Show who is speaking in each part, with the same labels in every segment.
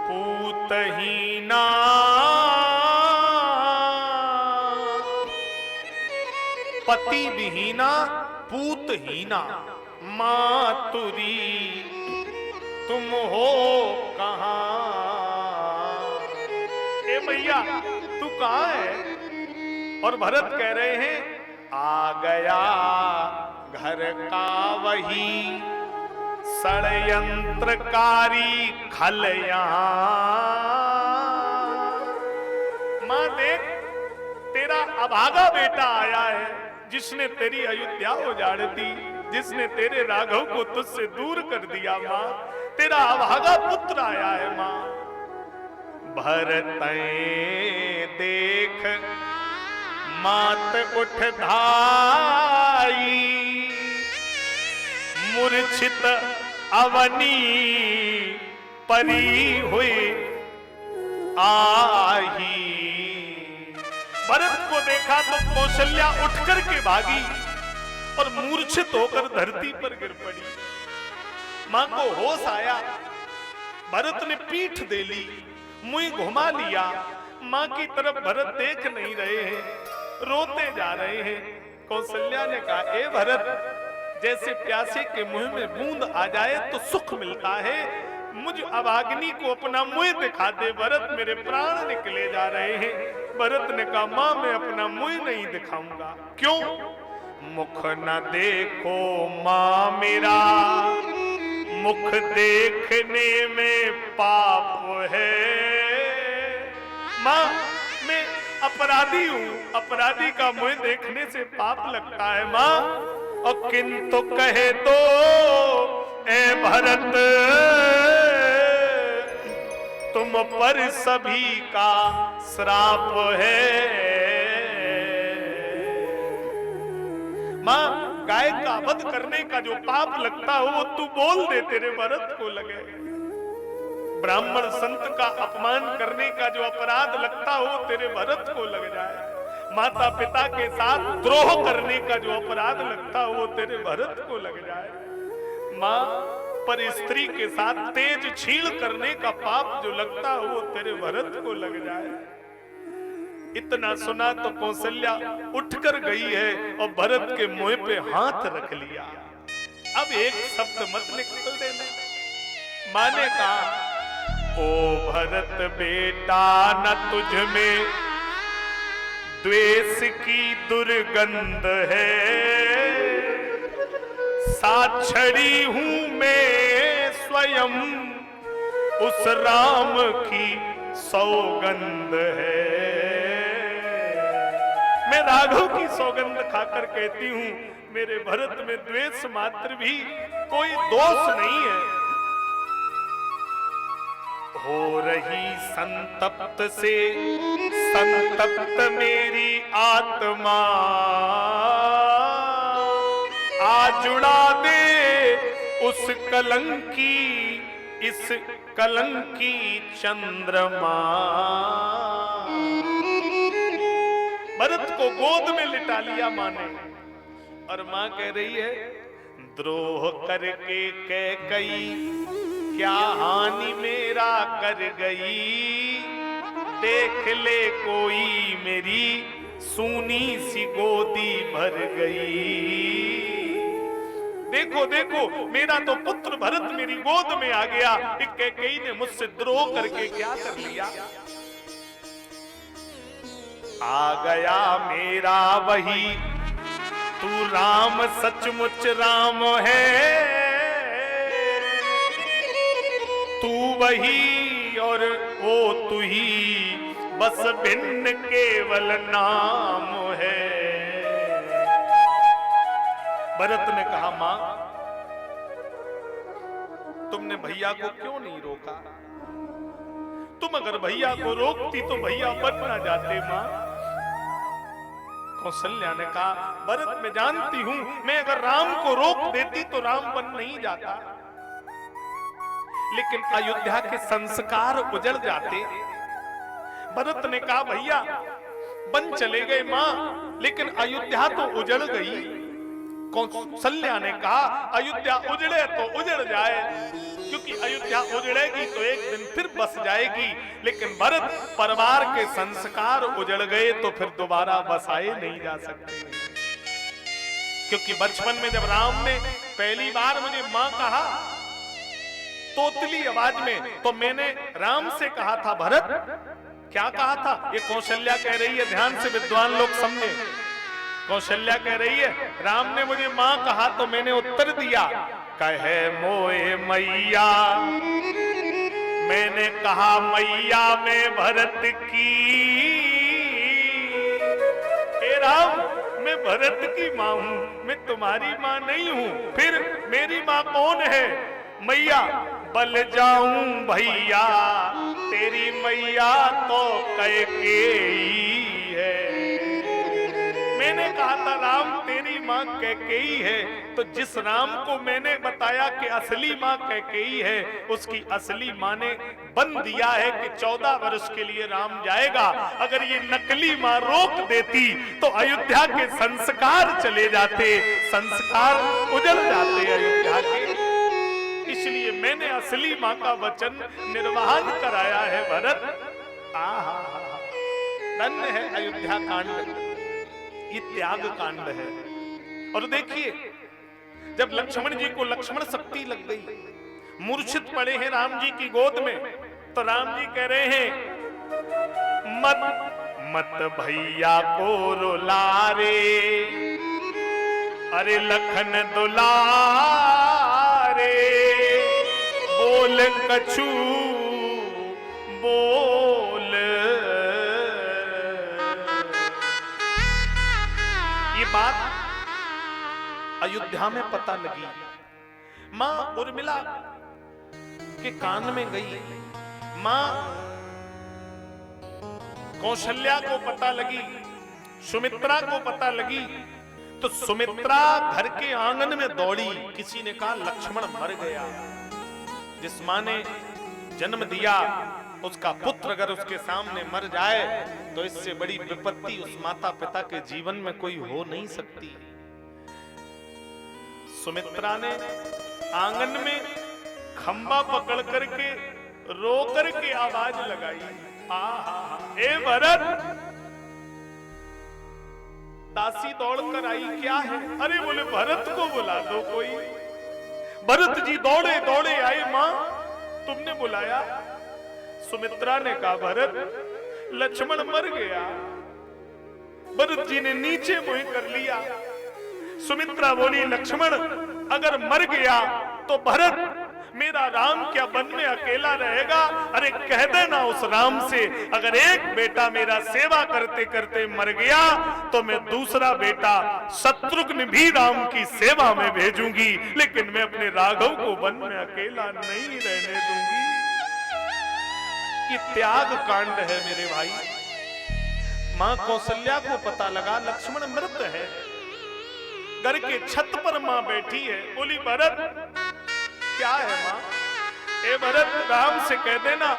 Speaker 1: पूतहीना पति विहीना पूतहीना मातुरी तुम हो कहां। ए मैया तू कहां है? और भरत कह रहे हैं आ गया घर का वही षड्यंत्रकारी खल यहां। मां देख तेरा अभागा बेटा आया है जिसने तेरी अयोध्या उजाड़ दी, जिसने तेरे राघव को तुझसे दूर कर दिया। मां तेरा अभागा पुत्र आया है। मां भरत देख मात उठ धाई मूर्छित अवनी परी हुई आही। भरत को देखा तो कौशल्या उठकर के भागी और मूर्छित होकर धरती पर गिर पड़ी। मां को होश आया, भरत ने पीठ दे ली, मुंह घुमा लिया। मां की तरफ भरत देख नहीं रहे हैं, रोते जा रहे हैं। कौशल्या ने कहा ए भरत, जैसे प्यासे के मुंह में बूंद आ जाए तो सुख मिलता है, मुझ अभागिनी को अपना मुंह दिखा दे। भरत मेरे प्राण निकले जा रहे हैं। भरत ने कहा मां मैं अपना मुंह नहीं दिखाऊंगा। क्यों? मुख न देखो मां मेरा, मुख देखने में पाप है। मां मैं अपराधी हूं, अपराधी का मुंह देखने से पाप लगता है। मां और किंतु कहे तो ए भरत तुम पर सभी का श्राप है। मां गाय का वध करने का जो पाप लगता हो वो तू बोल दे, तेरे भरत को लगे। ब्राह्मण संत का अपमान करने का जो अपराध लगता हो तेरे भरत को लग जाए। माता पिता के साथ द्रोह करने का जो अपराध लगता हो वो तेरे भरत को लग जाए। मां पर स्त्री के साथ तेज छील करने का पाप जो लगता हो वो तेरे भरत को लग जाए। इतना सुना तो कौशल्या उठकर गई है और भरत के मुंह पे हाथ रख लिया। अब एक शब्द मत निकल देना। मां ने कहा ओ भरत बेटा न तुझ में द्वेष की दुर्गंध है, साक्षरी हूं मैं स्वयं उस राम की सौगंध है। मैं राघव की सौगंध खाकर कहती हूं मेरे भरत में द्वेष मात्र भी कोई दोष नहीं है। हो रही संतप्त से संतप्त मेरी आत्मा, आ जुड़ा दे उस कलंकी इस कलंकी चंद्रमा। भरत को गोद में लिटा लिया मां ने और मां कह रही है द्रोह करके कैकई क्या हानि मेरा कर गई, देख ले कोई मेरी सूनी सी गोदी भर गई। देखो देखो मेरा तो पुत्र भरत मेरी गोद में आ गया, कैकेयी ने मुझसे द्रोह करके क्या कर लिया। आ गया मेरा वही तू राम सचमुच राम है, तू वही और वो तू ही बस भिन्न केवल नाम है। भरत ने कहा मां तुमने भैया को क्यों नहीं रोका? तुम अगर भैया को रोकती तो भैया बन ना जाते। मां कौशल्या ने कहा भरत मैं जानती हूं मैं अगर राम को रोक देती तो राम बन नहीं जाता, लेकिन अयोध्या के संस्कार उजड़ जाते। भरत ने कहा भैया बन चले गए मां, लेकिन अयोध्या तो उजड़ गई। कौशल्या ने कहा अयोध्या उजड़े तो उजड़ जाए, क्योंकि अयोध्या उजड़ेगी तो एक दिन फिर बस जाएगी, लेकिन भरत परिवार के संस्कार उजड़ गए तो फिर दोबारा बसाए नहीं जा सकते। क्योंकि बचपन में जब राम ने पहली बार मुझे मां कहा तोतली आवाज में, तो मैंने राम से कहा था भरत, क्या कहा था? ये कौशल्या कह रही है, ध्यान से विद्वान लोग समझे। कौशल्या कह रही है राम ने मुझे मां कहा तो मैंने उत्तर दिया, कहे मोए मैया। मैंने कहा मैया मैं भरत की, हे राम मैं भरत की मां हूं, मैं तुम्हारी मां नहीं हूं। फिर मेरी मां कौन है? मैया। बल जाऊं भैया तेरी मैया तो कैकेयी है। मैंने कहा था राम तेरी मां कैकेयी है, तो जिस राम को मैंने बताया कि असली मां कैकेयी है, उसकी असली मां ने बन दिया है कि 14 वर्ष के लिए राम जाएगा। अगर ये नकली मां रोक देती तो अयोध्या के संस्कार चले जाते, संस्कार उजड़ जाते अयोध्या के। इसलिए मैंने असली मां का वचन निर्वहन कराया है भरत। आहा धन्य है अयोध्या कांड, ये त्याग कांड है। और देखिए जब लक्ष्मण जी को लक्ष्मण शक्ति लग गई, मूर्छित पड़े हैं राम जी की गोद में, तो राम जी कह रहे हैं मत मत भैया को रुला रे, अरे लखन दुलारे, बोल कछु बोल। ये बात अयोध्या में पता लगी, मां उर्मिला के कान में गई, मां कौशल्या को पता लगी, सुमित्रा को पता लगी। तो सुमित्रा घर के आंगन में दौड़ी, किसी ने कहा लक्ष्मण मर गया। जिस मां ने जन्म दिया उसका पुत्र अगर उसके सामने मर जाए तो इससे बड़ी विपत्ति उस माता पिता के जीवन में कोई हो नहीं सकती। सुमित्रा ने आंगन में खंबा पकड़ करके रो करके आवाज लगाई, आहा ए भरत। दासी दौड़कर आई, क्या है? अरे बोले भरत को बुला दो कोई। भरत जी दौड़े दौड़े आए, मां तुमने बुलाया? सुमित्रा ने कहा भरत लक्ष्मण मर गया। भरत जी ने नीचे मुंह कर लिया। सुमित्रा बोली लक्ष्मण अगर मर गया तो भरत मेरा राम क्या वन में अकेला रहेगा? अरे कह देना उस राम से अगर एक बेटा मेरा सेवा करते करते मर गया तो मैं दूसरा बेटा शत्रुघ्न भी राम की सेवा में भेजूंगी, लेकिन मैं अपने राघव को वन में अकेला नहीं रहने दूंगी। ये त्याग कांड है मेरे भाई। मां कौशल्या को पता लगा लक्ष्मण मृत है, घर के छत पर मां बैठी है, बोली भरत क्या है मां? ए भरत राम से कह देना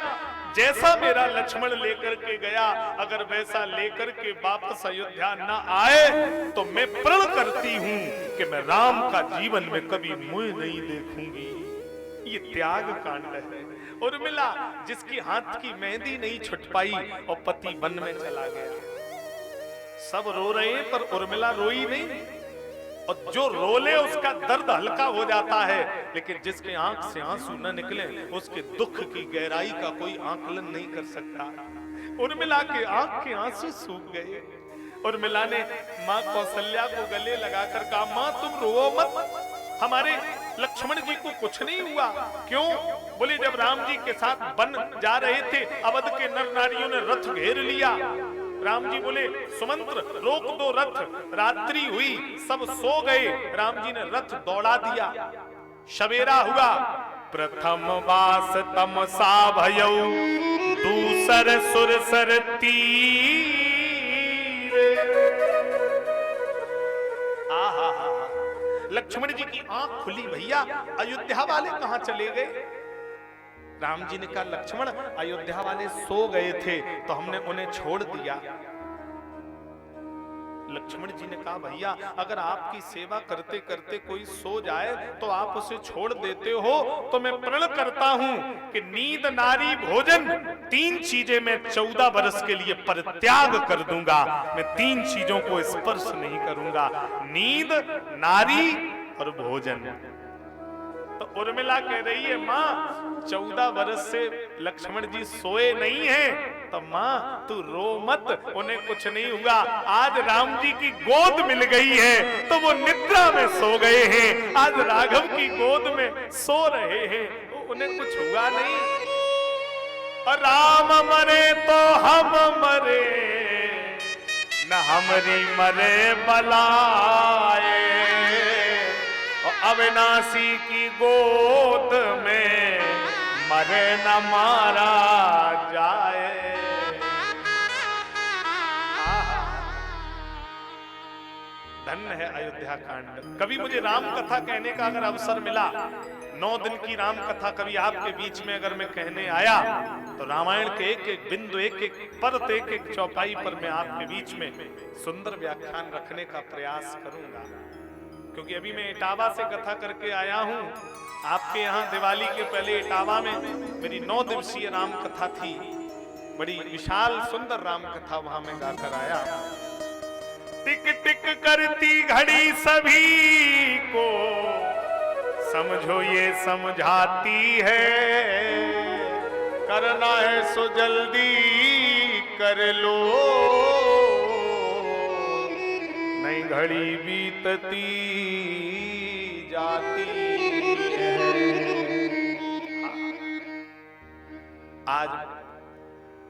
Speaker 1: जैसा मेरा लक्ष्मण लेकर के गया अगर वैसा लेकर के वापस अयोध्या न आए तो मैं प्रण करती हूं कि मैं राम का जीवन में कभी मुंह नहीं देखूंगी। ये त्याग कांड है। उर्मिला जिसकी हाथ की मेहंदी नहीं छुट पाई और पति वन में चला गया। सब रो रहे हैं पर उर्मिला रोई नहीं, और जो रोले उसका दर्द हल्का हो जाता है, लेकिन जिसके आंख से आंसू न निकले उसके दुख की गहराई का कोई आकलन नहीं कर सकता। उर्मिला के आंख के आंसू सूख गए। उर्मिला ने मां कौशल्या को गले लगाकर कहा मां तुम रो मत, हमारे लक्ष्मण जी को कुछ नहीं हुआ। क्यों? बोले जब राम जी के साथ वन जा रहे थे अवध के नर नारियों ने रथ घेर लिया। राम जी बोले सुमंत्र रोक दो रथ, रात्रि हुई सब सो गए। राम जी ने रथ दौड़ा दिया। सवेरा हुआ, प्रथम बास तमसा भयऊ दूसर सुरसर तीर। आहा लक्ष्मण जी की आंख खुली, भैया अयोध्या वाले कहां चले गए? राम जी ने कहा लक्ष्मण अयोध्या वाले सो गए थे तो हमने उन्हें छोड़ दिया। लक्ष्मण जी ने कहा भैया अगर आपकी सेवा करते करते कोई सो जाए तो आप उसे छोड़ देते हो, तो मैं प्रण करता हूं कि नींद नारी भोजन 3 चीजें मैं 14 वर्ष के लिए परित्याग कर दूंगा। मैं 3 चीजों को स्पर्श नहीं करूंगा, नींद, नारी और भोजन। तो उर्मिला कह रही है माँ 14 वर्ष से लक्ष्मण जी सोए नहीं हैं, तो माँ तू रो मत, उन्हें कुछ नहीं हुआ। आज राम जी की गोद मिल गई है तो वो निद्रा में सो गए हैं, आज राघव की गोद में सो रहे हैं, तो उन्हें कुछ हुआ नहीं। और राम मरे तो हम मरे, न हमरी मरे बलाए, अविनाशी की गोद में मरे न मारा जाए। धन्य है अयोध्या कांड। कभी मुझे राम कथा कहने का अगर अवसर मिला, 9 दिन की राम कथा कभी आपके बीच में अगर मैं कहने आया, तो रामायण के एक एक बिंदु, एक एक परत, एक एक चौपाई पर मैं आपके बीच में सुंदर व्याख्यान रखने का प्रयास करूंगा। क्योंकि अभी मैं इटावा से कथा करके आया हूं, आपके यहाँ दिवाली के पहले इटावा में मेरी 9 दिवसीय राम कथा थी। बड़ी विशाल सुंदर राम कथा वहां में गाकर आया। टिक टिक करती घड़ी सभी को समझो ये समझाती है, करना है सो जल्दी कर लो, नई घड़ी बीतती जाती है। आज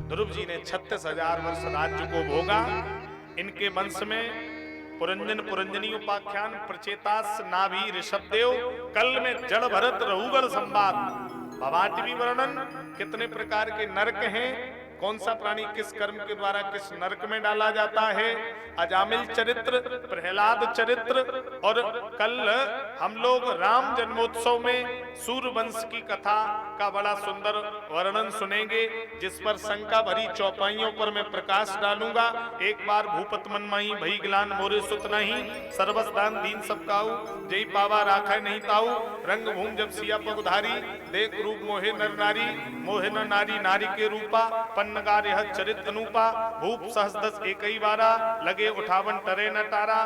Speaker 1: ध्रुव जी ने 36,000 वर्ष राज्य को भोगा। इनके वंश में पुरंजन पुरंजनी उपाख्यान, प्रचेतास नाभि ऋषभदेव, कल में जड़ भरत रहुगढ़ संवाद, भवाटवी वर्णन, कितने प्रकार के नरक हैं, कौन सा प्राणी किस कर्म के द्वारा किस नरक में डाला जाता है, अजामिल चरित्र, प्रहलाद चरित्र, और कल हम लोग राम जन्मोत्सव में सूर्यवंश की कथा का बड़ा सुंदर वर्णन सुनेंगे, जिस पर शंका भरी चौपाइयों पर मैं प्रकाश डालूंगा। एक बार भूपत मनमाही भई गिलान मोरे सुत नहीं, सर्वस दान दीन सब काऊ, जय पावा राखै नहीं ताऊ, रंग भूम जब सिया पगधारी, देख रूप मोहे नर नारी, मोहे न नारी नारी के रूपा, पन्नगार यह चरित अनूपा, भूप सहस 10 एकई बारा, लगे उठावन टरे न तारा,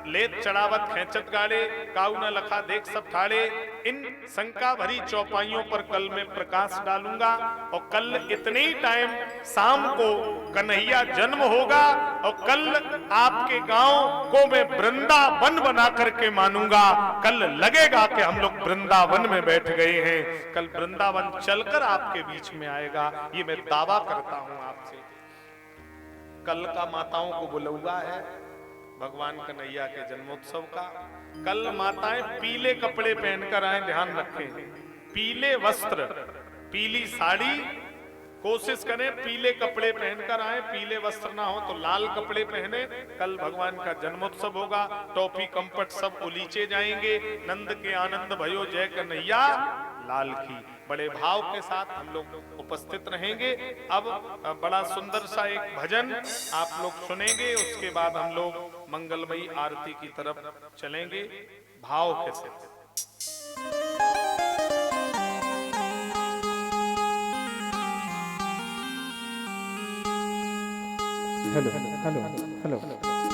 Speaker 1: लेत चढ़ावत खेचत गाड़े, काऊ न लखा देख सब ठाड़े। इन शंका भरी चौपाइयों पर कल मैं प्रकाश डालूंगा। और कल इतने ही टाइम शाम को कन्हैया जन्म होगा, और कल आपके गांव को मैं वृंदावन बना करके मानूंगा। कल लगेगा कि हम लोग वृंदावन में बैठ गए हैं, कल वृंदावन चलकर आपके बीच में आएगा, ये मैं दावा करता हूं आपसे। कल का माताओं को बुलौआ है भगवान कन्हैया के जन्मोत्सव का। कल माताएं पीले कपड़े पहनकर आए, ध्यान रखें, पीले वस्त्र, पीली साड़ी, कोशिश करें पीले कपड़े पहनकर आए, पीले वस्त्र ना हो तो लाल कपड़े पहने। कल भगवान का जन्मोत्सव होगा, टोपी कंपट सब उलीचे जाएंगे, नंद के आनंद भयो जय कन्हैया लाल की। बड़े भाव के साथ हम लोग उपस्थित रहेंगे। अब बड़ा सुंदर सा एक भजन आप लोग सुनेंगे, उसके बाद हम लोग मंगलमयी आरती की तरफ चलेंगे। भाव कैसे?
Speaker 2: Hello hello hello hello